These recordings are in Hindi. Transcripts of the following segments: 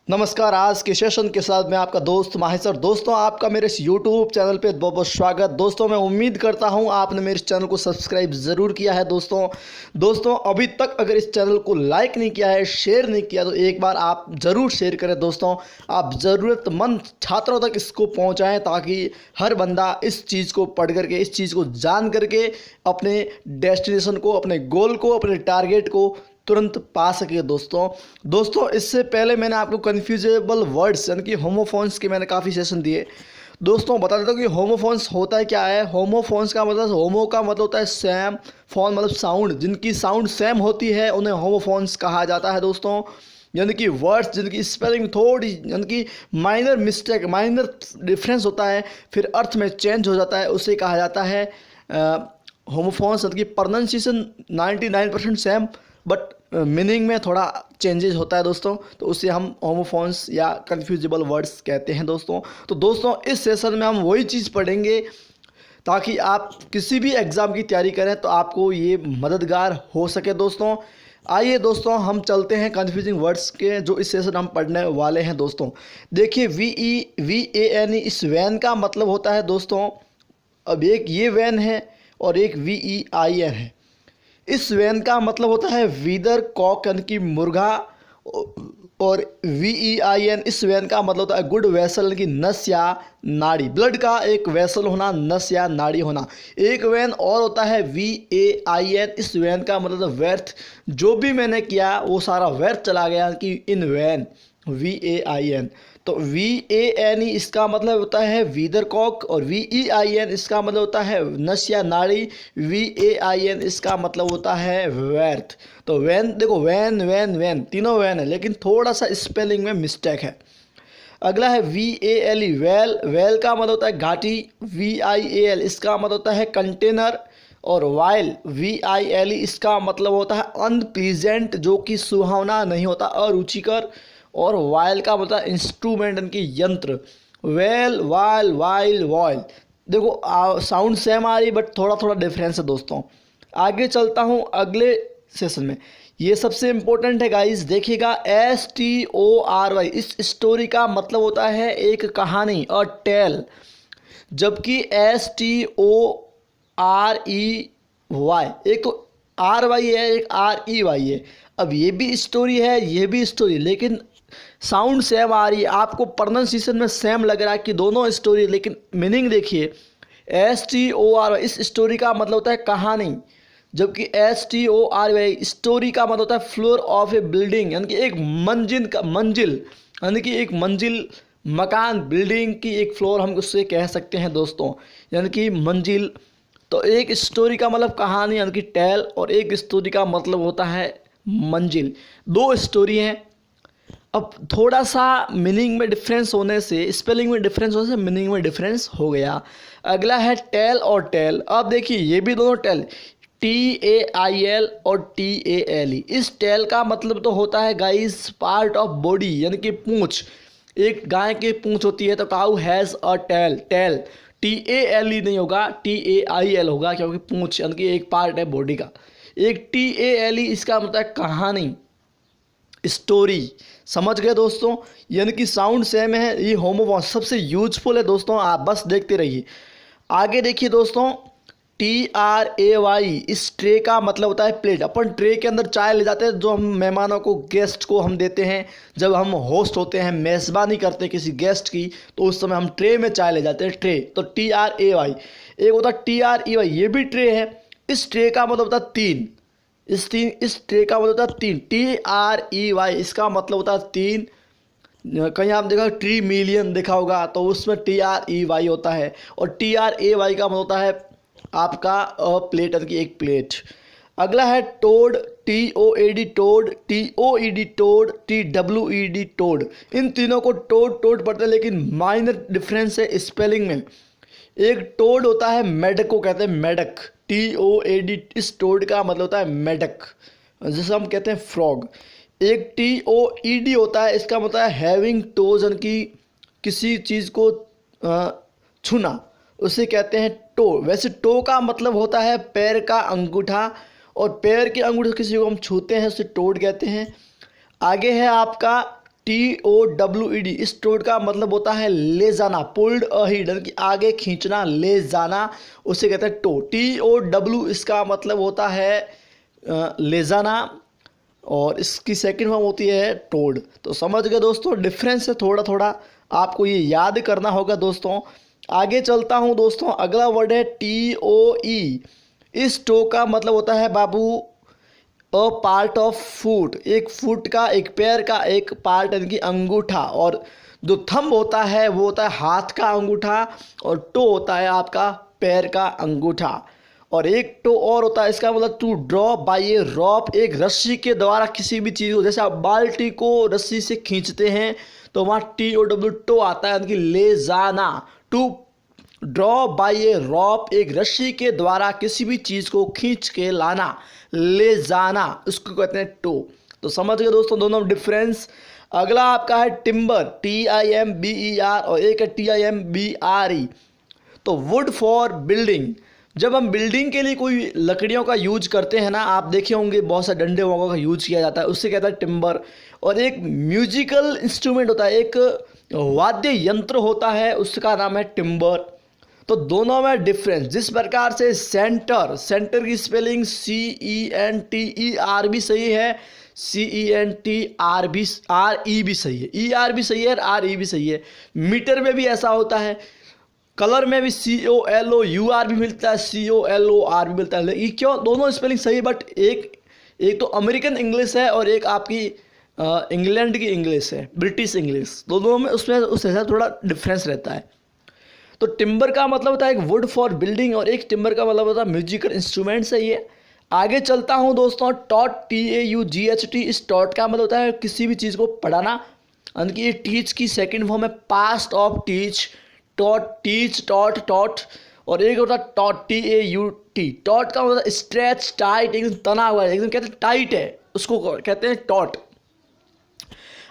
नमस्कार। आज के सेशन के साथ मैं आपका दोस्त माहेश्वर। दोस्तों, आपका मेरे इस यूट्यूब चैनल पे बहुत बहुत स्वागत। दोस्तों, मैं उम्मीद करता हूं आपने मेरे इस चैनल को सब्सक्राइब ज़रूर किया है। दोस्तों अभी तक अगर इस चैनल को लाइक नहीं किया है, शेयर नहीं किया, तो एक बार आप ज़रूर शेयर करें। दोस्तों, आप ज़रूरतमंद छात्रों तक इसको पहुंचाएं ताकि हर बंदा इस चीज़ को पढ़ करके, इस चीज़ को जान करके अपने डेस्टिनेशन को, अपने गोल को, अपने टारगेट को तुरंत पा सके। दोस्तों इससे पहले मैंने आपको कन्फ्यूजेबल वर्ड्स यानी कि होमोफोन्स के मैंने काफ़ी सेशन दिए। दोस्तों बता देता हूँ कि होमोफोन्स होता है क्या है। होमोफोन्स का मतलब, होमो का मतलब होता है सेम, फोन मतलब साउंड, जिनकी साउंड सेम होती है उन्हें होमोफोन्स कहा जाता है। दोस्तों यानी कि वर्ड्स जिनकी स्पेलिंग थोड़ी यानी कि माइनर मिस्टेक, माइनर डिफरेंस होता है, फिर अर्थ में चेंज हो जाता है, उसे कहा जाता है होमोफोन्स। यानी कि प्रोनाउंसिएशन 99% सेम बट मीनिंग में थोड़ा चेंजेस होता है दोस्तों, तो उसे हम होमोफोन्स या कन्फ्यूजिबल वर्ड्स कहते हैं। दोस्तों इस सेशन में हम वही चीज़ पढ़ेंगे ताकि आप किसी भी एग्ज़ाम की तैयारी करें तो आपको ये मददगार हो सके। दोस्तों आइए दोस्तों हम चलते हैं कन्फ्यूजिंग वर्ड्स के जो इस सेशन हम पढ़ने वाले हैं। दोस्तों देखिए, VEN इस वैन का मतलब होता है दोस्तों, अब एक ये वैन है और एक VEIN है। इस वैन का मतलब होता है वीदर कॉक यानी कि मुर्गा, और VEIN इस वैन का मतलब होता है गुड वेसल यानी कि नस या नाड़ी, ब्लड का एक वेसल होना, नस या नाड़ी होना। एक वैन और होता है VAIN, इस वैन का मतलब व्यर्थ, जो भी मैंने किया वो सारा व्यर्थ चला गया कि इन वैन, VAIN। तो VANE इसका मतलब होता है वीदर कॉक, और VEIN इसका मतलब होता है नस या नाड़ी, VAIN इसका मतलब होता है व्यर्थ। तो वैन, देखो वैन वैन वैन तीनों वैन है, लेकिन थोड़ा सा स्पेलिंग में मिस्टेक है। अगला है VALE वेल, वेल का मतलब होता है घाटी, VIAL इसका मतलब होता है कंटेनर, और वाइल VILE इसका मतलब होता है अनप्लीजेंट, जो कि सुहावना नहीं होता, अरुचिकर। और वायल का मतलब इंस्ट्रूमेंट यानी कि यंत्र, वेल वाइल वाइल वॉयल। देखो साउंड सेम आ रही बट थोड़ा थोड़ा डिफरेंस है। दोस्तों आगे चलता हूँ अगले सेशन में। ये सबसे इम्पोर्टेंट है गाइस, देखिएगा STORY इस स्टोरी का मतलब होता है एक कहानी, और टेल, जबकि STOREY एक तो RY है, एक REY है। अब ये भी स्टोरी है, ये भी स्टोरी, लेकिन साउंड सेम आ रही है, आपको प्रोनाउंसिएशन में सेम लग रहा है कि दोनों स्टोरी, लेकिन मीनिंग देखिए। STORY इस स्टोरी का मतलब होता है कहानी, जबकि STORY स्टोरी का मतलब होता है फ्लोर ऑफ ए बिल्डिंग, यानी कि एक मंजिल यानी कि एक मंजिल, मकान, बिल्डिंग की एक फ्लोर हम उससे कह सकते हैं दोस्तों, यानी कि मंजिल। तो एक स्टोरी का मतलब कहानी यानी कि टेल, और एक स्टोरी का मतलब होता है मंजिल। दो स्टोरी हैं। अब थोड़ा सा मीनिंग में डिफरेंस होने से, स्पेलिंग में डिफरेंस होने से मीनिंग में डिफरेंस हो गया। अगला है टेल और टेल। अब देखिए ये भी दोनों टेल, TAIL और TALE। इस टेल का मतलब तो होता है गाइस पार्ट ऑफ बॉडी, यानी कि पूंछ। एक गाय की पूंछ होती है तो cow has a tail, tail TALE नहीं होगा, TAIL होगा, क्योंकि पूंछ यानी कि एक पार्ट है बॉडी का। एक TALE इसका मतलब है कहानी, स्टोरी। समझ गए दोस्तों, यानी कि साउंड सेम है। ये होमोफोन्स सबसे यूजफुल है दोस्तों, आप बस देखते रहिए। आगे देखिए दोस्तों, TRAY इस ट्रे का मतलब होता है प्लेट। अपन ट्रे के अंदर चाय ले जाते हैं, जो हम मेहमानों को, गेस्ट को हम देते हैं। जब हम होस्ट होते हैं, मेज़बानी करते हैं किसी गेस्ट की, तो उस समय हम ट्रे में चाय ले जाते हैं, ट्रे। तो TRAY। एक होता है TREY, ये भी ट्रे है। इस ट्रे का मतलब होता है तीन, इस ट्रे का मतलब होता है तीन, TREY इसका मतलब होता है तीन। कहीं आप देखा ट्री मिलियन देखा होगा, तो उसमें TREY होता है। और TRAY का मतलब होता है आपका प्लेट, यानी कि एक प्लेट। अगला है toad, TOAD toad, TOED toad, TWED toad. इन तीनों को टोड टोड पढ़ते हैं, लेकिन माइनर डिफरेंस है स्पेलिंग में। एक टोड होता है, मेढक को कहते हैं मेढक, TOAD। इस टोड का मतलब होता है मेढक, जैसे हम कहते हैं फ्रॉग। एक TOED होता है, इसका मतलब है हैविंग टोज, यानी कि किसी चीज़ को छूना, उसे कहते हैं टो। वैसे टो का मतलब होता है पैर का अंगूठा, और पैर के अंगूठे किसी को हम छूते हैं उसे टोड कहते हैं। आगे है आपका TOWED, इस टोड का मतलब होता है ले जाना, पुल्ड अहीड यानी कि आगे खींचना, ले जाना, उसे कहते हैं टो। TOW इसका मतलब होता है ले जाना, और इसकी सेकंड फॉर्म होती है टोड। तो समझ गए दोस्तों, डिफरेंस है थोड़ा थोड़ा, आपको ये याद करना होगा दोस्तों। आगे चलता हूँ दोस्तों, अगला वर्ड है TOE। इस टो का मतलब होता है बाबू अ पार्ट ऑफ फुट, एक फुट का, एक पैर का एक पार्ट यानी कि अंगूठा। और जो थंब होता है वो होता है हाथ का अंगूठा, और टो होता है आपका पैर का अंगूठा। और एक टो और होता है, इसका मतलब टू ड्रॉ बाय ए रॉप, एक रस्सी के द्वारा किसी भी चीज़ को, जैसे आप बाल्टी को रस्सी से खींचते हैं तो वहाँ TOW टो आता है यानी कि ले जाना। टू ड्रॉ बाय ए रॉप, एक रस्सी के द्वारा किसी भी चीज़ को खींच के लाना, ले जाना, उसको कहते हैं टो। तो समझ गए दोस्तों दोनों डिफरेंस। अगला आपका है टिम्बर, TIMBER, और एक है TIMBRE। तो वुड फॉर बिल्डिंग, जब हम बिल्डिंग के लिए कोई लकड़ियों का यूज करते हैं ना, आप देखे होंगे बहुत सारे डंडे वगैरह का यूज किया जाता है, उससे कहता है टिम्बर। और एक म्यूजिकल इंस्ट्रूमेंट होता है, एक वाद्य यंत्र होता है, उसका नाम है टिम्बर। तो दोनों में डिफरेंस, जिस प्रकार से सेंटर की स्पेलिंग CENTER भी सही है, CENTR भी, RE भी सही है, ER भी सही है, RE भी सही है। मीटर में भी ऐसा होता है, कलर में भी COLOUR भी मिलता है, COLOR भी मिलता है। ये क्यों, दोनों स्पेलिंग सही है, बट एक तो अमेरिकन इंग्लिश है और एक आपकी इंग्लैंड की इंग्लिश है, ब्रिटिश इंग्लिश, दोनों में उसमें उस हिसाब थोड़ा डिफरेंस रहता है। तो टिम्बर का मतलब होता है एक वुड फॉर बिल्डिंग, और एक टिम्बर का मतलब होता है म्यूजिकल इंस्ट्रूमेंट्स है ये। आगे चलता हूँ दोस्तों, टॉट, TAUGHT। इस टॉट का मतलब होता है किसी भी चीज़ को पढ़ाना, यानी कि ये टीच की सेकंड फॉर्म है, past of teach, taught, teach, taught. और एक होता है टॉट, TAUT। टॉट का मतलब स्ट्रेच, टाइट, एकदम तना हुआ है, एकदम कहते हैं टाइट है, उसको कहते हैं टॉट।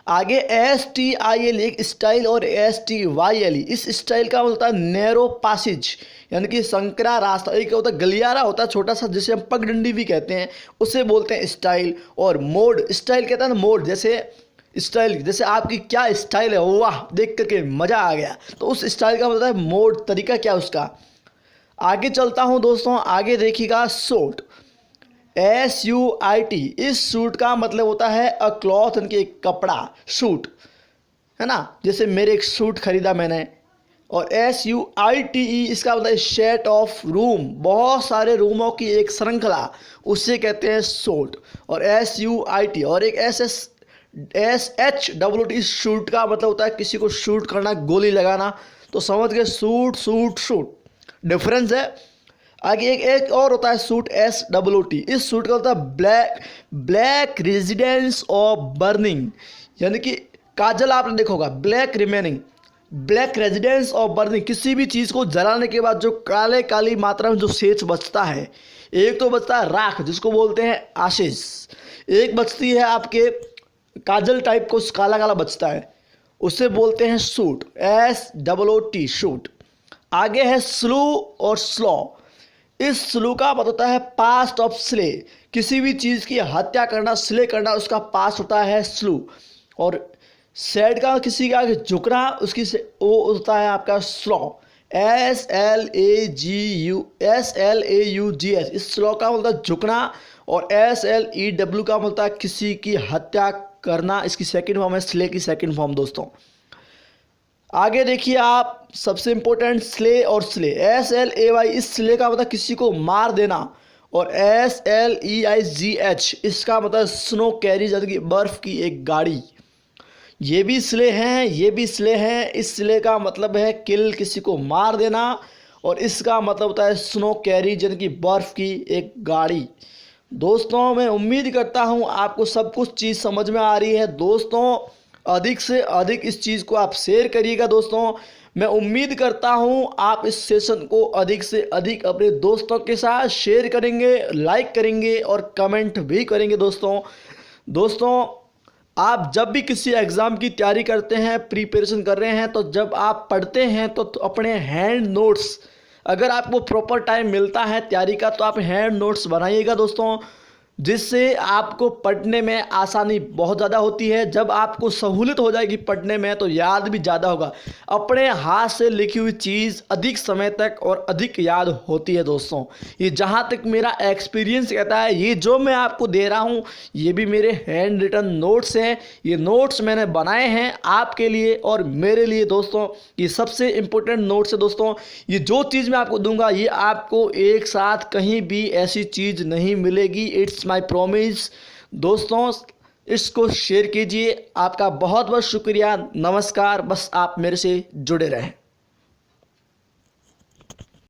आगे STIL एक स्टाइल, और STYLE, इस स्टाइल का होता है नैरो पासिज, यानी कि संकरा रास्ता। एक होता है गलियारा, होता है छोटा सा, जिसे हम पगडंडी भी कहते हैं, उसे बोलते हैं स्टाइल। और मोड, स्टाइल कहता है ना मोड, जैसे स्टाइल, जैसे आपकी क्या स्टाइल है, वाह देख करके मज़ा आ गया, तो उस स्टाइल का मतलब है मोड, तरीका क्या उसका। आगे चलता हूँ दोस्तों, आगे देखिएगा सूट, SUIT। इस सूट का मतलब होता है अ क्लॉथ, यानी कि एक कपड़ा, सूट है ना, जैसे मेरे एक सूट खरीदा मैंने। और SUITE इसका मतलब सेट ऑफ रूम, बहुत सारे रूमों की एक श्रृंखला, उससे कहते हैं सूट। और SUIT, और एक SHWT, इस शूट का मतलब होता है किसी को शूट करना, गोली लगाना। तो समझ गए, सूट डिफरेंस है। आगे एक और होता है सूट, SWT। इस सूट का होता है ब्लैक रेजिडेंस ऑफ बर्निंग, यानी कि काजल आपने देखा होगा, ब्लैक रेजिडेंस ऑफ बर्निंग, किसी भी चीज़ को जलाने के बाद जो काली मात्रा में जो शेष बचता है। एक तो बचता है राख, जिसको बोलते हैं आशीष, एक बचती है आपके काजल टाइप को काला बचता है, उसे बोलते हैं सूट, SWT सूट। आगे है स्लू और स्लॉ। इस स्लू का मतलब होता है पास्ट ऑफ स्ले, किसी भी चीज़ की हत्या करना, स्ले करना, उसका पास्ट होता है स्लू। और सैड का किसी का आगे झुकना, उसकी वो होता है आपका स्लॉ, SLAUGH। इस स्लॉ का मतलब झुकना। और SLEW का मतलब है किसी की हत्या करना, इसकी सेकंड फॉर्म है स्ले की सेकंड फॉर्म दोस्तों। आगे देखिए आप, सबसे इंपॉर्टेंट स्ले और स्ले, SLAY, इस स्ले का मतलब किसी को मार देना। और SLEIGH, इसका मतलब स्नो कैरीज, यानी कि बर्फ़ की एक गाड़ी। ये भी स्ले हैं, ये भी स्ले हैं। इस स्ले का मतलब है किल, किसी को मार देना, और इसका मतलब होता है स्नो कैरीज, यानी कि बर्फ़ की एक गाड़ी। दोस्तों मैं उम्मीद करता हूँ आपको सब कुछ चीज़ समझ में आ रही है। दोस्तों अधिक से अधिक इस चीज़ को आप शेयर करिएगा। दोस्तों मैं उम्मीद करता हूँ आप इस सेशन को अधिक से अधिक अपने दोस्तों के साथ शेयर करेंगे, लाइक करेंगे और कमेंट भी करेंगे। दोस्तों आप जब भी किसी एग्ज़ाम की तैयारी करते हैं, प्रिपरेशन कर रहे हैं, तो जब आप पढ़ते हैं तो अपने हैंड नोट्स, अगर आपको प्रॉपर टाइम मिलता है तैयारी का, तो आप हैंड नोट्स बनाइएगा दोस्तों। जिससे आपको पढ़ने में आसानी बहुत ज़्यादा होती है। जब आपको सहूलियत हो जाएगी पढ़ने में तो याद भी ज़्यादा होगा। अपने हाथ से लिखी हुई चीज़ अधिक समय तक और अधिक याद होती है दोस्तों। ये जहाँ तक मेरा एक्सपीरियंस कहता है, ये जो मैं आपको दे रहा हूँ ये भी मेरे हैंड रिटन नोट्स हैं। ये नोट्स मैंने बनाए हैं आपके लिए और मेरे लिए दोस्तों। ये सबसे इम्पोर्टेंट नोट्स है दोस्तों। ये जो चीज़ मैं आपको दूंगा ये आपको एक साथ कहीं भी ऐसी चीज़ नहीं मिलेगी। It's my promise. दोस्तों इसको शेयर कीजिए। आपका बहुत बहुत शुक्रिया। नमस्कार। बस आप मेरे से जुड़े रहें।